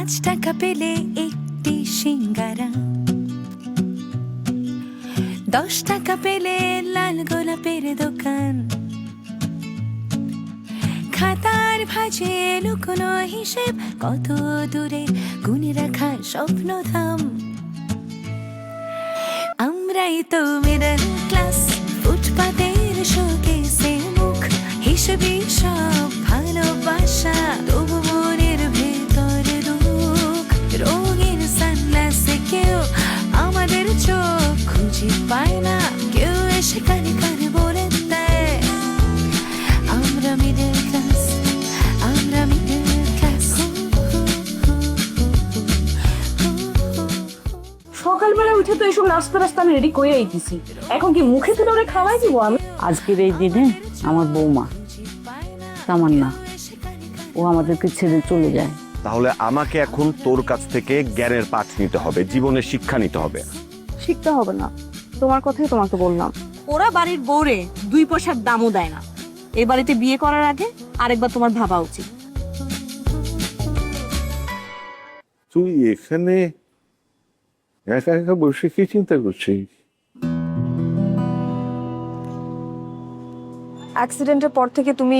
টাকা পেলে একটি সিঙ্গারা, 10 টাকা পেলে লাল গোলাপের দোকান, খাতার ভাঁজে লুকোনো হিসেব, কত দূরে গুনে রাখা স্বপ্নধাম। আমরাই তো মিডল ক্লাস, ফুটপাতের শোকেসে মুখ, হিসেবে সব ভালোবাসা, তবু মনের ভেতর দুঃখ। রঙের সানগ্লাসে কেউ আমাদের চোখ খুঁজে পায় না, কেউ এসে কানে কানে বলে দেয় আমরা মিডল ক্লাস, আমরা মিডল ক্লাস। সকালবেলা উঠে তো এইসব নাস্তা রাস্তা আমি রেডি করে দিছি, এখন কি মুখে তুলে ওরে খাওয়াই দিব আমি? আজকের এই দিনে আমার বৌমা তামান্না, ও আমাদেরকে ছেড়ে চলে যায়। তাহলে আমাকে এখন তোর কাছ থেকে জ্ঞানের পাঠ নিতে হবে, জীবনের শিক্ষা নিতে হবে। শিখতে হবে না, তোমার কথাই তোমাকে বললাম। ওরা বাড়ির বউরে 2 পয়সার দামও দেয় না। এই বাড়িতে বিয়ে করার আগে আরেকবার তোমার ভাবা উচিত। তুই এখানে একা একা বসে কি চিন্তা করছিস? অ্যাক্সিডেন্টের পর থেকে তুমি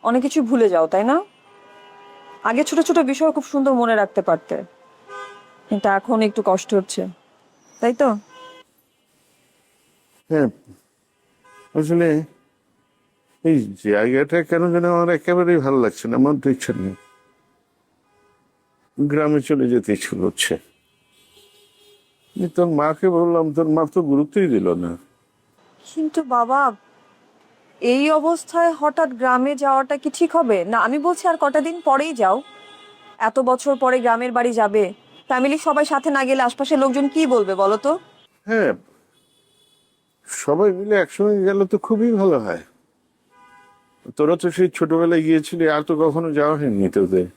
অনেক কিছু ভুলে যাও, তাই না? আগে ছোট ছোট বিষয় খুব সুন্দর মনে রাখতে পারতে, কিন্তু এখন একটু কষ্ট হচ্ছে, তাই তো? হ্যাঁ, আসলে এই জায়গাটা কেন যেন আমার একেবারেই ভালো লাগছে না, আমার তো ইচ্ছা নেই। গ্রামে চলে যেতে ইচ্ছে করছে। তোর মাকে বললাম, তোর মা তো গুরুত্বই দিল না। কিন্তু বাবা, এই অবস্থায় হঠাৎ গ্রামে যাওয়াটা কি ঠিক হবে? না, আমি বলছি আর কটা দিন পরেই যাও। এত বছর পরে গ্রামের বাড়ি যাবে, ফ্যামিলির সবাই সাথে না গেলে আশপাশের লোকজন কি বলবে বলো তো? হ্যাঁ, সবাই মিলে একসঙ্গে গেলে তো খুবই ভালো হয়। তোরা তো সেই ছোটবেলায় গিয়েছিলি, আর তো কখনো যাওয়া হয়নি তোদের।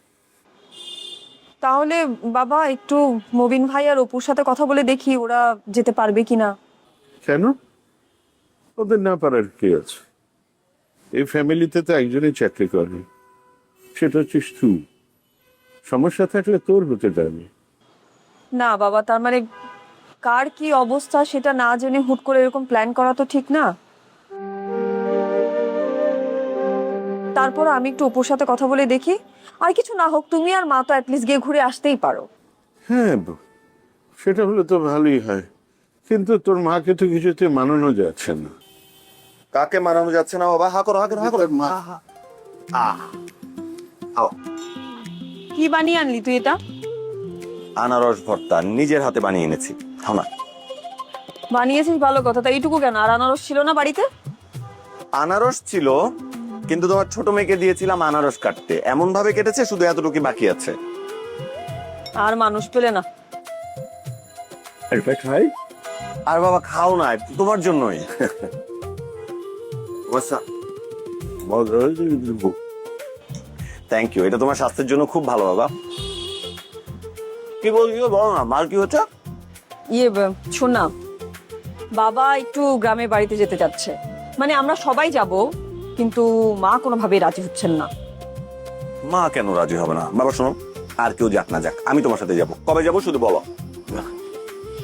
তাহলে বাবা একটু মবিন ভাই আর অপুর সাথে কথা বলে দেখি ওরা যেতে পারবে কিনা। কেন? ওদের না পারার কি আছে? এই ফ্যামিলিতে তো একজনই চাকরি করে, সেটা হচ্ছিস তুই। সমস্যা থাকলে তোর হতে পারবে। না বাবা, তার মানে কার কি অবস্থা সেটা না জেনে হুট করে এরকম প্ল্যান করা তো ঠিক না। তারপর আমি একটু অপুর সাথে কথা বলে দেখি, আর কিছু না হোক তুমি আর মা তো অ্যাটলিস্ট গিয়ে ঘুরে আসতেই পারো। হ্যাঁ, সেটা হলে তো ভালোই হয়, কিন্তু তোর মাকে তো কিছুতে মানানো যাচ্ছে না। কাকে মানানো যাচ্ছে না বাবা? হা করো, হা করো, হা করো। মা আও, কি বানিয়ে আনলি তুই এটা? আনারস ভর্তা নিজের হাতে বানিয়ে এনেছি, খাও না। বানিয়েছিস ভালো কথা, তা এইটুকু কেন? আর আনারস ছিল না বাড়িতে? আনারস ছিল, কিন্তু তোমার ছোট মেয়েকে দিয়েছিলাম আনারস কাটতে, এমন ভাবে কেটেছে শুধু এতটুকু বাকি আছে। আর মানুষ পেলে না। একটা খাই। আর বাবা খাও না, তোমার জন্যই। থ্যাংক ইউ, এটা তোমার স্বাস্থ্যের জন্য খুব ভালো বাবা। কি বলছি বলো না, মার কি হচ্ছে? শোন না, বাবা একটু গ্রামের বাড়িতে যেতে যাচ্ছে, মানে আমরা সবাই যাব, কিন্তু মা কোনোভাবেই রাজি হচ্ছেন না। মা কেন রাজি হবে না? বাবা শোনো, আর কেউ যাক না যাক, আমি তোমার সাথে যাব। কবে যাব শুধু বলো।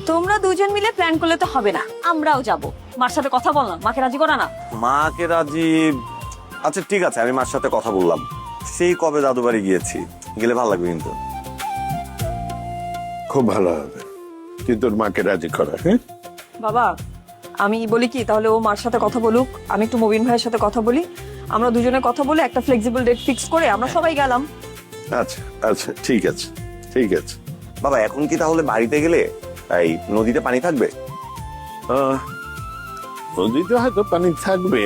তোমরা দুজন মিলে প্ল্যান করলে তো হবে না, আমরাও যাব। মার সাথে কথা বল না, মাকে রাজি করা না। মাকে রাজি? আচ্ছা ঠিক আছে, আমি মার সাথে কথা বললাম। সেই কবে দাদু বাড়ি গিয়েছি, গেলে ভালো লাগবে কিন্তু। খুব ভালো হবে, তুই তোর মাকে রাজি করা। হ্যাঁ বাবা, আমি বলি কি, তাহলে ও মার সাথে কথা বলুক, আমি একটু মবিন ভাইয়ের সাথে কথা বলি, আমরা দুজনে কথা বলে একটা ফ্লেক্সিবল ডেট ফিক্স করে আমরা সবাই গেলাম। আচ্ছা আচ্ছা, ঠিক আছে ঠিক আছে। বাবা এখন কি তাহলে বাড়িতে গেলে এই নদীতে পানি থাকবে? নদীতে হয়তো পানি থাকবে,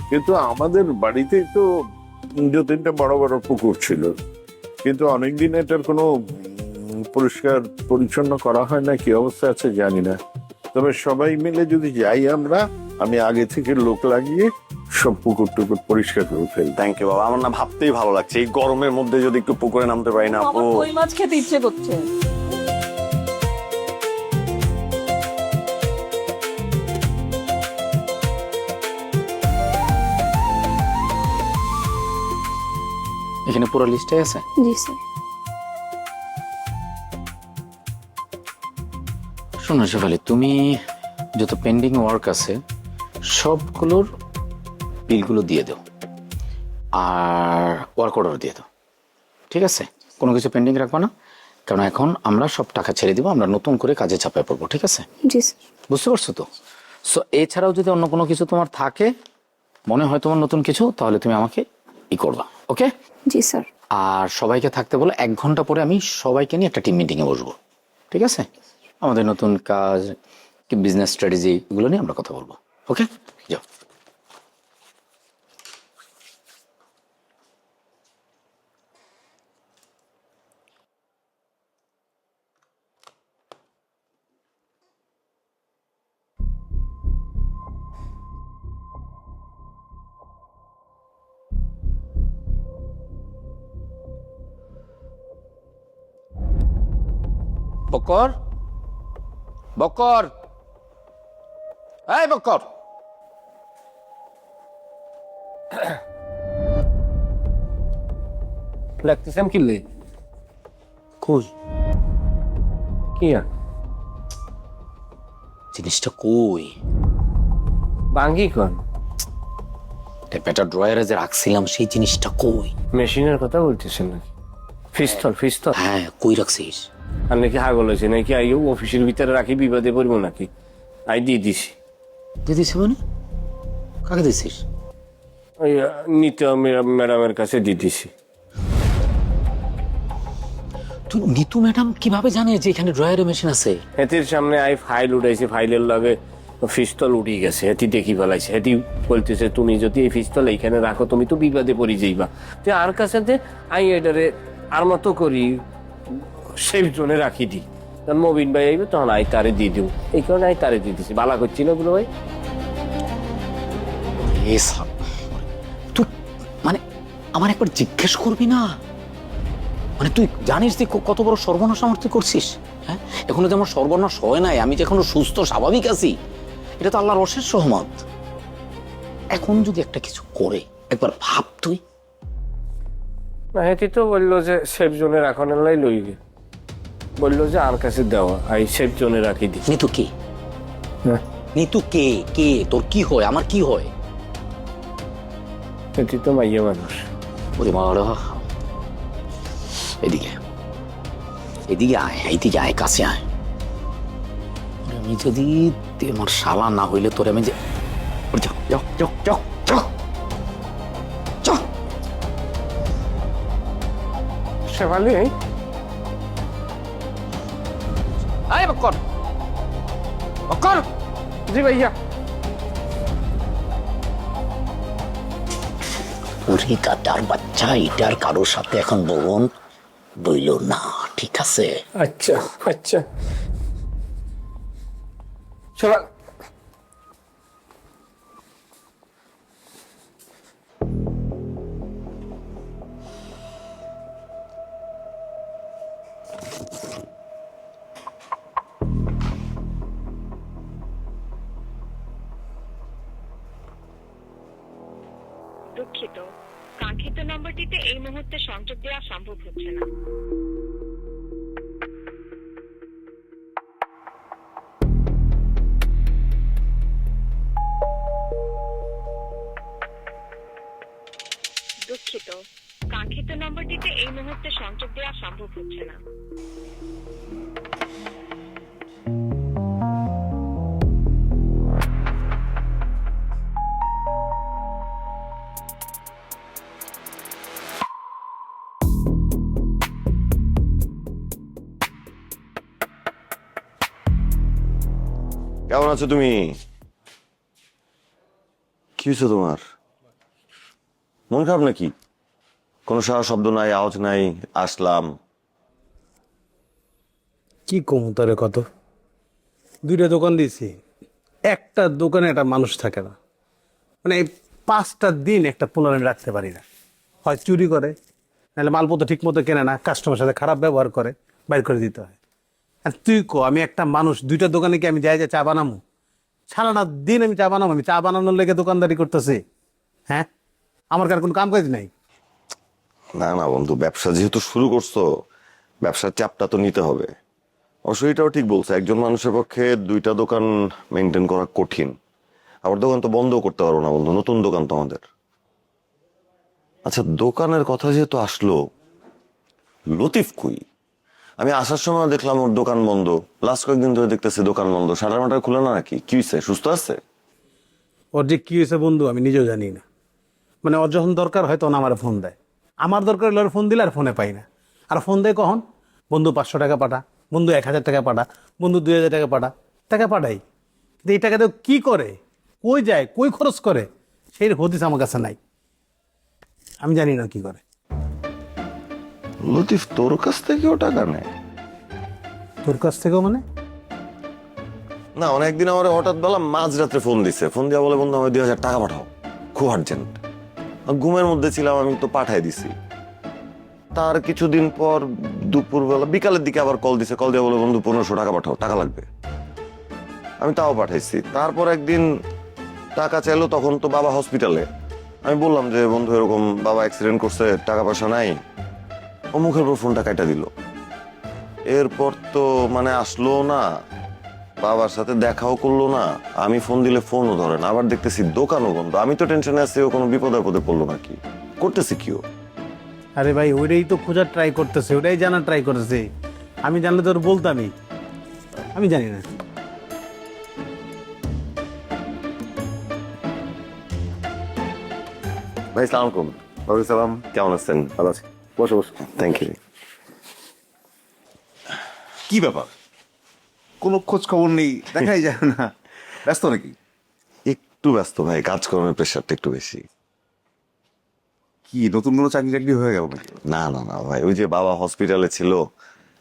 কিন্তু আমাদের বাড়িতে তো 2-3টা বড় বড় পুকুর ছিল, কিন্তু অনেকদিন এটার কোনো পরিষ্কার পরিচ্ছন্ন করা হয় না, কি অবস্থা আছে জানি না। তবে সবাই মিলে যদি যাই আমরা, আমি আগে থেকে লোক লাগিয়ে সব পুকুর টুকুর পরিষ্কার করে ফেলবো। থ্যাংক ইউ বাবা, আমার না ভাবতেই ভালো লাগছে, এই গরমের মধ্যে যদি একটু পুকুরে নামতে পারি না। আমার কই মাছ খেতে ইচ্ছে করছে। এখানে পুরো লিস্টে আছে? জি স্যার। শোনো শেফালি, তুমি যত পেন্ডিং ওয়ার্ক আছে সবগুলোর বিলগুলো দিয়ে দাও আর ওয়ার্ক অর্ডার দিয়ে দাও, ঠিক আছে? কোনো কিছু পেন্ডিং রাখবো না, কারণ এখন আমরা সব টাকা ছেড়ে দিব, আমরা নতুন করে কাজে চাপায় পড়বো, ঠিক আছে? জি স্যার। বুঝতে পারছো তো? সো এছাড়াও যদি অন্য কোনো কিছু তোমার থাকে, মনে হয় তোমার নতুন কিছু, তাহলে তুমি আমাকে করবা, ওকে? জি স্যার। আর সবাইকে থাকতে বলো, 1 ঘন্টা পরে আমি সবাইকে নিয়ে একটা টিম মিটিংয়ে বসবো, ঠিক আছে? আমাদের নতুন কাজ কি বিজনেস স্ট্র্যাটেজি এগুলো নিয়ে আমরা কথা বলবো, ওকে? যাও। বকর, বকর, এই বকর, লাগতেছেন কিনলে খুশ কি আর জিনিসটা কই? বাঙ্গি কন টেপেটা ড্রয়ারে যে রাখছিলাম সেই জিনিসটা কই? মেশিনের কথা বলতেছেন নাকি? পিস্তল পিস্তল হ্যাঁ, কই রাখছিস? আর নাকি হাগল হয়েছে নাকি? আই অফিসের ভিতরে রাখি বিপদে পড়বো নাকি? আই দিয়ে দিছি। দিয়ে দিছি মানে? কাকে দিছিস? ওই নিতা ম্যাডামের কাছে দিয়ে দিছি। তুই নিতু ম্যাডাম কিভাবে জানে যে এখানে ড্রয়ারে মেশিন আছে? হেতির সামনে আই ফাইল উঠাইছে, ফাইলের লগে পিস্তল উঠে গেছে, হেতি দেখি ফেলাইছে। হেতি বলতেছে তুমি যদি এই পিস্তল এইখানে রাখো তুমি তো বিপদে পড়ে যাইবা। তো আর কাছে আই এটারে আর মতো করি সেফ জোনে রাখি দিই, তখন মবিন ভাই আইবে তখন আই তারে দিয়ে দিব। এই কারণে আই তারে দিয়ে দিছি। বালা করছি না ওগুলো ভাই? তুই মানে আমার একবার জিজ্ঞেস করবি না? মানে তুই জানিস যে কত বড় সর্বনাশ আমার তুই করছিস? হ্যাঁ, এখনো যে আমার সর্বনাশ হয় নাই, আমি যে এখনো সুস্থ স্বাভাবিক আছি, এটা তো আল্লাহর অশেষ রহমত। এখন যদি একটা কিছু করে একবার ভাব তুই। না, হেতি তো বললো যে সেফ জোনে রাখানোর লাই লই গে, বললো যে আর কাছে দেওয়া আই সেফ জোনে রাখি দিই। নিতু কে? নিতু কে? কে তোর কি হয়? আমার কি হয়? হেতি তো মাইয়া মানুষ। ওরে বাবা, এদিকে এদিকে আয়, এইদিকে আয়, কাছে আয়। আমি যদি আমার শালা না হইলে তোরে আমি যে যাও যাও যাও যাও যাও যাও। শেফালি আয় বকর, বকর। জি ভাইয়া। ওরে গাদার বাচ্চা, এটার কারোর সাথে এখন বলুন বইল না, ঠিক আছে? আচ্ছা আচ্ছা। শেফালি দুঃখিত, কাঙ্ক্ষিত নম্বরটিতে এই মুহূর্তে সংযোগ দেওয়া সম্ভব হচ্ছে না। দুঃখিত, কাঙ্ক্ষিত নম্বরটিতে এই মুহূর্তে সংযোগ দেওয়া সম্ভব হচ্ছে না। কেমন আছো তুমি? কি হয়েছে তোমার? মন খারাপ নাকি? কোনো সারা শব্দ নাই, আওয়াজ নাই, আসলাম। কি কমুতরে কত 2টা দোকান দিয়েছি, একটা দোকানে একটা মানুষ থাকে না। মানে এই 5টা দিন একটা পুনরায় আমি রাখতে পারি না। হয় চুরি করে, নাহলে মালপত্র ঠিক মতো কেনে না, কাস্টমার সাথে খারাপ ব্যবহার করে, বাইর করে দিতে হয়। আর তুই কো আমি একটা মানুষ, 2টা দোকানে কি আমি যাই যে চা বানাবো? সারাটা দিন আমি চা বানাবো? আমি চা বানানোর লেগে দোকানদারি করতেছি? হ্যাঁ, আমার কার কোনো কাম কাজ নাই? না না বন্ধু, ব্যবসা যেহেতু শুরু করছো, ব্যবসার চাপটা তো নিতে হবে। অবশ্য এটাও ঠিক বলছে, একজন মানুষের পক্ষে দুইটা দোকান মেনটেন করা কঠিন। আবার দোকান তো বন্ধও করতে পারবো না বন্ধু, নতুন দোকান তো আমাদের। আচ্ছা, দোকানের কথা যেহেতু আসলো, লতিফ কই? আমি আসার সময় দেখলাম ওর দোকান বন্ধ, লাস্ট কয়েকদিন ধরে দেখতেছি দোকান বন্ধ। শাটার মাটার খুলে না নাকি? কি হয়েছে, সুস্থ আছে? ওর যে কি হয়েছে বন্ধু আমি নিজেও জানি না। মানে ওর যখন দরকার হয় তখন আমার ফোন দেয়, আমার দরকার হলে ওর ফোন দিলে আর ফোনে পাই না। আর ফোন দেয় কখন? বন্ধু 500 টাকা পাঠা, বন্ধু 1000 টাকা পাঠা, বন্ধু 2000 টাকা পাঠা। টাকা পাঠাই, কিন্তু এই টাকা দিয়ে কি করে, কই যায়, কই খরচ করে, সেই হদিস আমার কাছে নাই। আমি জানি না কি করে। লতিফ তোর কাছ থেকেও টাকা নেয়? তোর কাছ থেকেও মানে? না, অনেকদিন আমার হঠাৎ বেলা মাঝরাত্রে ফোন দিছে, ফোন দিয়া বলে বন্ধু আমার 2000 টাকা পাঠাও, খুব আর্জেন্ট। ঘুমের মধ্যে ছিলাম, আমি তো পাঠাই দিছি। তার কিছুদিন পর দুপুরবেলা বিকালের দিকে আবার কল দিছে, কল দিয়ে বলে বন্ধু 1500 টাকা পাঠাও, টাকা লাগবে। আমি তাও পাঠাইছি। তারপর একদিন টাকা চাইলো, তখন তো বাবা হসপিটালে। আমি বললাম যে বন্ধু এরকম বাবা অ্যাক্সিডেন্ট করছে, টাকা পয়সা নাই। ও মুখের উপর ফোনটা কাটা দিল। এরপর তো মানে আসলো না, বাবার সাথে দেখাও করলো না। আমি ফোন দিলে ফোনও ধরে না, আবার দেখতেছি দোকানও বন্ধ। আমি তো টেনশনে আছি ও কোনো বিপদ আপদে পড়লো নাকি, করতেছি কি ও? আরে ভাই ওইটাই তো খোঁজার ট্রাই করতেছে, ওটাই জানার ট্রাই করতেছে। আমি জানলে তোর বলতামই, আমি জানি না। ভাই সালাম আলাইকুম। ওয়ালাইকুম সালাম, কেমন আছেন? ভালো আছি, বসো বসো। Thank you. কি ব্যাপার, কোনো খোঁজ খবর নেই, দেখাই যায় না। ব্যস্ত নাকি? একটু ব্যস্ত ভাই, কাজকর্মের প্রেশারটা একটু বেশি। কি নতুন কোনো চাকরি টাকরি হয়ে গেল নাকি? না না না ভাই, ওই যে বাবা হসপিটালে ছিল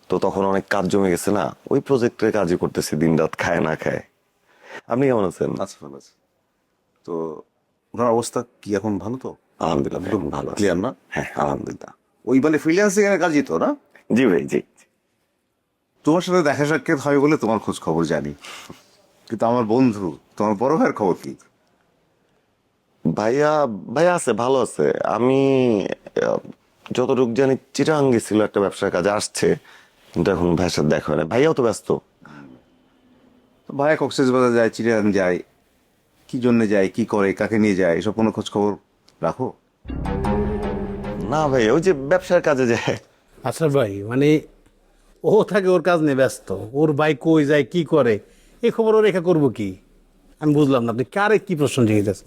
তো তখন অনেক কাজ জমে গেছে না, ওই প্রজেক্টের কাজই করতেছি দিন রাত, খায় না খায়। আপনি কেমন আছেন? আচ্ছা, ভালো আছে। তো ওনার অবস্থা কি এখন, ভালো তো? আলহামদুলিল্লাহ ভাই, ভালো আছি। ক্লিয়ার না? হ্যাঁ আলহামদুলিল্লাহ। ওই মানে ফ্রিল্যান্সিং এর কাজই তো না? জি ভাই জি। তোমার সাথে দেখা সাক্ষাৎ হয় বলে তোমার খোঁজ খবর জানি, কিন্তু আমার বন্ধু তোমার বড় ভাইয়ের খবর কি? ভাইয়া ভাইয়া আছে, ভালো আছে। আমি যতটুকু জানি চিটাং গেছিল একটা ব্যবসার কাজে, আসছে, কিন্তু এখন ভাইয়ের সাথে দেখা হয় না। ভাইয়াও তো ব্যস্ত। ভাইয়া কক্সবাজার যায়, চিড়িয়াখানা যায়, কি জন্য যায়, কি করে, কাকে নিয়ে যায়, এসব কোনো খোঁজ খবর রাখো? না ভাই, ওই যে ব্যবসার কাজে যায়। আচ্ছা ভাই, মানে ও থাকে ওর কাজ নিয়ে ব্যস্ত, ওর ভাই কই যায় কি করে এই খবর ও রেখা করবো কি? আমি বুঝলাম না আপনি কারে কি প্রশ্ন জিজ্ঞেস?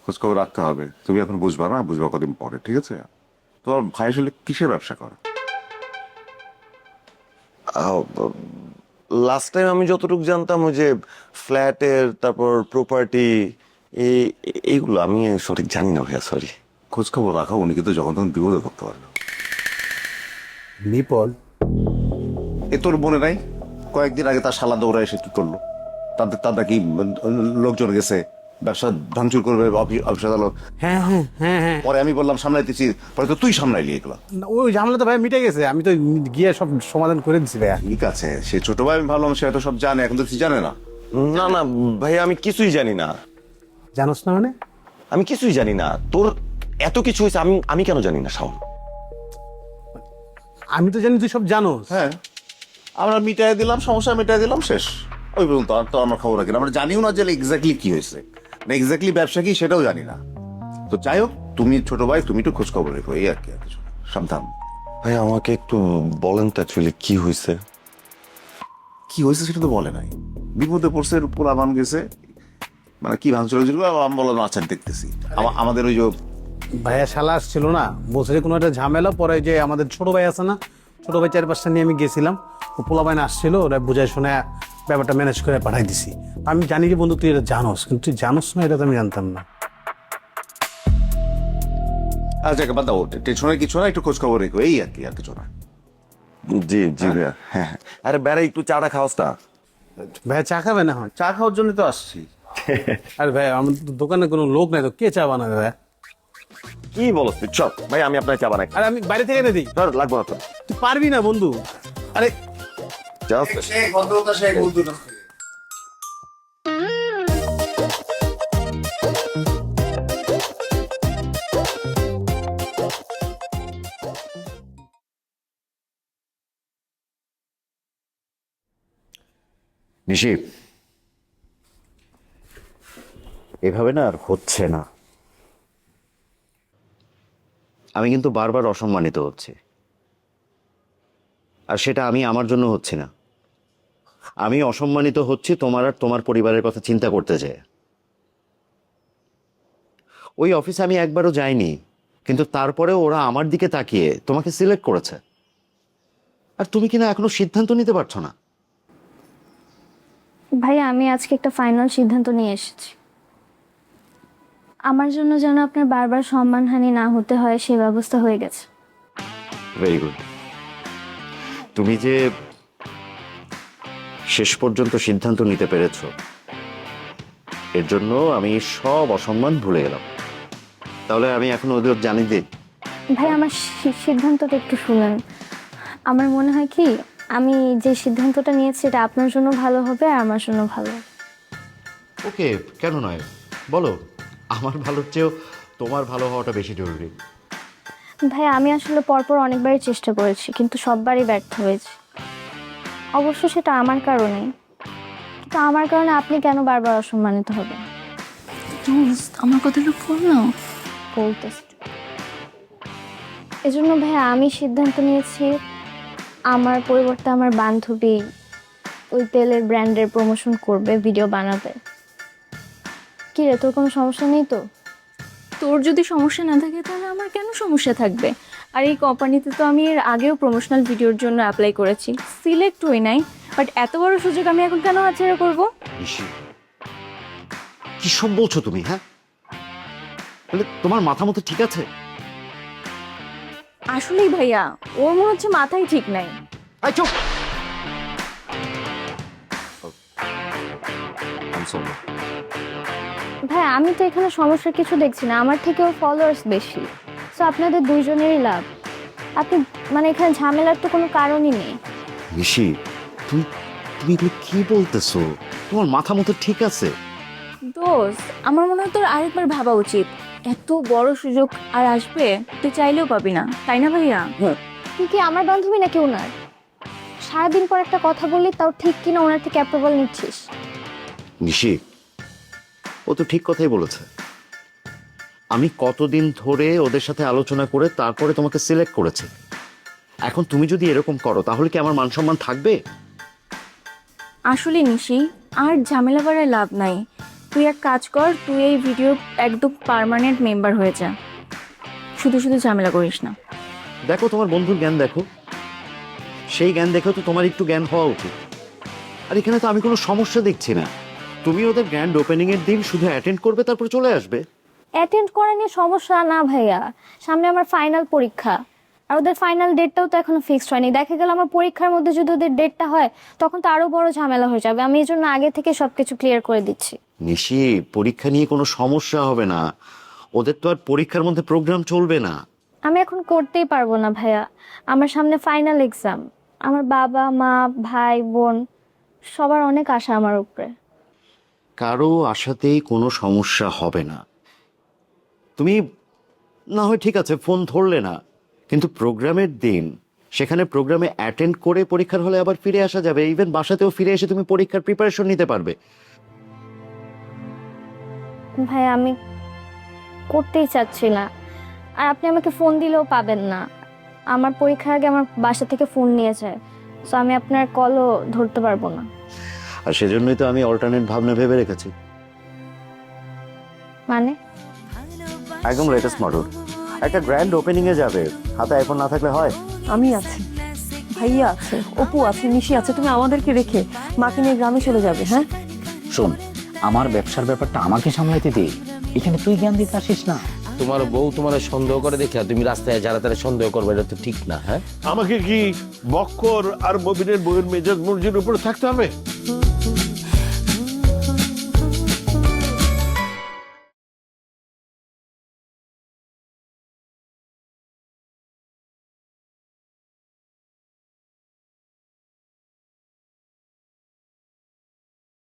খোঁজ খবর রাখতে হবে, তুমি এখন বুঝবা না, বুঝবা কদিন পরে, ঠিক আছে? তোমার ভাই আসলে কিসের ব্যবসা করে? লাস্ট টাইম আমি যতটুকু জানতাম ওই যে ফ্ল্যাটের, তারপর প্রপার্টি, এইগুলো আমি সঠিক জানি না ভাইয়া, সরি। খোঁজ খবর রাখা, উনি কিন্তু যখন তখন বিপদে পড়তে পারে। নিপল এ তোর মনে নাই, কয়েকদিন আগে তার শালা দৌড়া এসে কি করলো, তার নাকি লোকজন গেছে, ব্যবসা ভাঙচুর করবে, অফিস আদালত। হ্যাঁ হ্যাঁ হ্যাঁ হ্যাঁ, পরে আমি বললাম সামলাইতেছি, পরে তো তুই সামলাইলি এগুলো। না, ওই ঝামেলা তো ভাই মিটে গেছে, আমি তো গিয়ে সব সমাধান করে দিছি ভাইয়া। ঠিক আছে, সে ছোট ভাই, আমি ভাবলাম সে হয়তো সব জানে, এখন তো তুই জানে না। না না ভাইয়া, আমি কিছুই জানি না। জানোস না মানে? আমি কিছুই জানি না। তোর এত কিছু হয়েছে, আমি কেন জানি না শাওন? আমি তো জানি তুই সব জানোস। হ্যাঁ, আমরা মিটাই দিলাম, সমস্যা মিটাই দিলাম, শেষ। ওই পর্যন্ত আর তো আমার খবর রাখি না, আমরা জানিও না যে এক্স্যাক্টলি কি হয়েছে, না এক্স্যাক্টলি ব্যবসা কি সেটাও জানি না। তো যাই হোক, তুমি ছোট ভাই, তুমি একটু খোঁজ খবর রেখো, এই আর কি, আর কিছু না। সাবধান। ভাই আমাকে একটু বলেন তো অ্যাকচুয়ালি কি হয়েছে? কি হয়েছে সেটা তো বলে নাই। বিপদে পড়ছে, পোলা বান গেছে, মানে কি ভাঙচুর হয়েছিল, আমি বললাম আচ্ছা দেখতেছি। আমাদের ওই যে ভাইয়া শালা আসছিল না, বলছে যে কোনো একটা ঝামেলা, পরে যে আমাদের ছোট ভাই আছে না, ছোট ভাই 4-5টা নিয়ে আমি গেছিলাম, ও পোলা বাইন আসছিল, ওরা বুঝায় শুনে ব্যাপারটা ম্যানেজ করে পাঠাই দিছি। আমি জানি যে বন্ধু তুই এটা জানোস, কিন্তু তুই জানোস না এটা তো আমি জানতাম না। আচ্ছা বাদ দাও, টেনশনের কিছু না, একটু খোঁজ খবর রেখো, এই আর কি, আর কিছু না। জি জি ভাইয়া। হ্যাঁ, আরে বেড়া একটু চাটা খাওয়াস না। ভাইয়া চা খাবে না? হয় চা খাওয়ার জন্য তো আসছি। আরে ভাই আমার দোকানে কোনো লোক নাই তো, কে চা বানাবে ভাই? কি বলস তুই? চল ভাই, আমি আপনার চা বানাই। আরে আমি বাইরে থেকে এনে দিই। লাগবো না তো। তুই পারবি না বন্ধু? আরে চা নিশি, এভাবে না আর হচ্ছে না। আমি কিন্তু বারবার অসম্মানিত হচ্ছি, আর সেটা আমি আমার জন্য হচ্ছি না। আমি অসম্মানিত হচ্ছি তোমার আর তোমার পরিবারের কথা চিন্তা করতে যেয়ে। ওই অফিসে আমি একবারও যাইনি, কিন্তু তারপরে ওরা আমার দিকে তাকিয়ে তোমাকে সিলেক্ট করেছে, আর তুমি কিনা এখনো সিদ্ধান্ত নিতে পারছো না। ভাই আমি আজকে একটা ফাইনাল সিদ্ধান্ত নিয়ে এসেছি। আমার জন্য যেন আপনার বারবার সম্মানহানি না হতে হয় সে ব্যবস্থা হয়ে গেছে। Very good. তুমি যে শেষ পর্যন্ত সিদ্ধান্ত নিতে পেরেছো, এর জন্য আমি সব অসম্মান ভুলে গেলাম। তাহলে আমি এখন ওদের জানি দিই। ভাই আমার সিদ্ধান্তটা একটু শুনেন। আমার মনে হয় কি, আমি যে সিদ্ধান্তটা নিয়েছি এটা আপনার জন্য ভালো হবে আর আমার জন্য ভালো। ওকে, কেন নয় বলো। আমার ভালোর চেয়েও তোমার ভালো হওয়াটা বেশি জরুরি। ভাই আমি আসলে পরপর অনেকবারই চেষ্টা করেছি, কিন্তু সববারই ব্যর্থ হয়েছে। অবশ্য সেটা আমার কারণেই, কিন্তু আমার কারণে আপনি কেন বারবার অসম্মানিত হবেন? আমার কথাটা বল না। বলতেছি এজন্য ভাই আমি সিদ্ধান্ত নিয়েছি আমার পরিবর্তে আমার বান্ধবী ওই তেলের ব্র্যান্ডের প্রমোশন করবে, ভিডিও বানাবে। কি রে, তোর কোনো সমস্যা নেই তো? তোর যদি সমস্যা না থাকে তাহলে আমার কেন সমস্যা থাকবে? আর এই কোম্পানিতে তো আমি এর আগেও প্রমোশনাল ভিডিওর জন্য অ্যাপ্লাই করেছি, সিলেক্ট হই নাই। বাট এত বড় সুযোগ আমি এখন কেন হাতছাড়া করবো? কি সব বলছো তুমি? হ্যাঁ, তোমার মাথা মতো ঠিক আছে? আসলেই ভাইয়া, ওর মনে হচ্ছে মাথায় ঠিক নাই। চুপ। ভাই আমি তো এখানে সমস্যার কিছু দেখছি না, আমার থেকেও ফলোয়ার্স বেশি, তো আপনাদের দুইজনেরই লাভ। আপনি মানে এখানে ঝামেলার তো কোনো কারণই নেই। ঋষি, তুমি তুমি এগুলো কি বলতেছো? তোমার মাথা মতো ঠিক আছে? দোস্ত, আমার মনে হয় তোর আরেকবার ভাবা উচিত। এত বড় সুযোগ আর আসবে তুই চাইলেও পাবি না, তাই না ভাইয়া? তুই কি আমার বান্ধবী নাকি ওনার? সারাদিন পর একটা কথা বললি তাও ঠিক কিনা ওনার থেকে অ্যাপ্রুভাল নিচ্ছিস? নিশি, ও তো ঠিক কথাই বলেছে। আমি কতদিন ধরে ওদের সাথে আলোচনা করে তারপরে তোমাকে সিলেক্ট করেছি। এখন তুমি যদি এরকম করো তাহলে কি আমার মান সম্মান থাকবে? আসলে নিশি, আর ঝামেলা বাড়ায় লাভ নাই। তুই এক কাজ কর, তুই এই ভিডিও একদম পার্মানেন্ট মেম্বার হয়ে যা, শুধু শুধু ঝামেলা করিস না। দেখো তোমার বন্ধুর জ্ঞান দেখো, সেই জ্ঞান দেখেও তো তোমার একটু জ্ঞান হওয়া উচিত। আর এখানে তো আমি কোনো সমস্যা দেখছি না। তুমি ওদের গ্র্যান্ড ওপেনিং এর দিন শুধু অ্যাটেন্ড করবে, তারপর চলে আসবে। অ্যাটেন্ড করা নিয়ে সমস্যা না ভাইয়া, সামনে আমার ফাইনাল পরীক্ষা, আর ওদের ফাইনাল ডেটটাও তো এখনো ফিক্সড হয়নি। দেখা গেল আমার পরীক্ষার মধ্যে যদি ওদের ডেটটা হয় তখন তো আরো বড় ঝামেলা হয়ে যাবে। আমি এই জন্য আগে থেকে সবকিছু ক্লিয়ার করে দিচ্ছি। নিশি, পরীক্ষা নিয়ে কোনো সমস্যা হবে না। ওদের তো আর পরীক্ষার মধ্যে প্রোগ্রাম চলবে না। আমি এখন করতেই পারবো না ভাইয়া, আমার সামনে ফাইনাল এক্সাম। আমার বাবা মা ভাই বোন সবার অনেক আশা আমার উপরে। কারো আশাতেই কোনো সমস্যা হবে না। তুমি না হয় ঠিক আছে ফোন ধরলে না, কিন্তু প্রোগ্রামের দিন সেখানে প্রোগ্রামে অ্যাটেন্ড করে পরীক্ষার হলে আবার ফিরে আসা যাবে। ইভেন বাসাতেও ফিরে এসে তুমি পরীক্ষার প্রিপারেশন নিতে পারবে। ভাই আমি করতেই চাচ্ছি না, আর আপনি আমাকে ফোন দিলেও পাবেন না। আমার পরীক্ষার আগে আমার বাসা থেকে ফোন নিয়ে যায়, তো আমি আপনার কলও ধরতে পারবো না। আর সেজন্যই তো আমি অল্টারনেট ভাবনা ভেবে রেখেছি। মানে একদম লেটেস্ট মডেল, একটা গ্র্যান্ড ওপেনিং এ যাবে, হাতে আইফোন না থাকলে হয়? আমি আছি, ভাইয়া আছে, অপু আছে, নিশি আছে। তুমি আমাদেরকে রেখে মাকে নিয়ে গ্রামে চলে যাবে? হ্যাঁ শোন, আমার ব্যবসার ব্যাপারটা আমাকে সামলাইতে দে, এখানে তুই জ্ঞান দিতে আসিস না। তোমার বউ তোমার সন্দেহ করে দেখে তুমি রাস্তায় যারা তারা সন্দেহ করবে, এটা তো ঠিক না। হ্যাঁ, আমাকে কি বক্কর আর মবিনের বউয়ের মেজাজ মর্জির উপরে থাকতে হবে?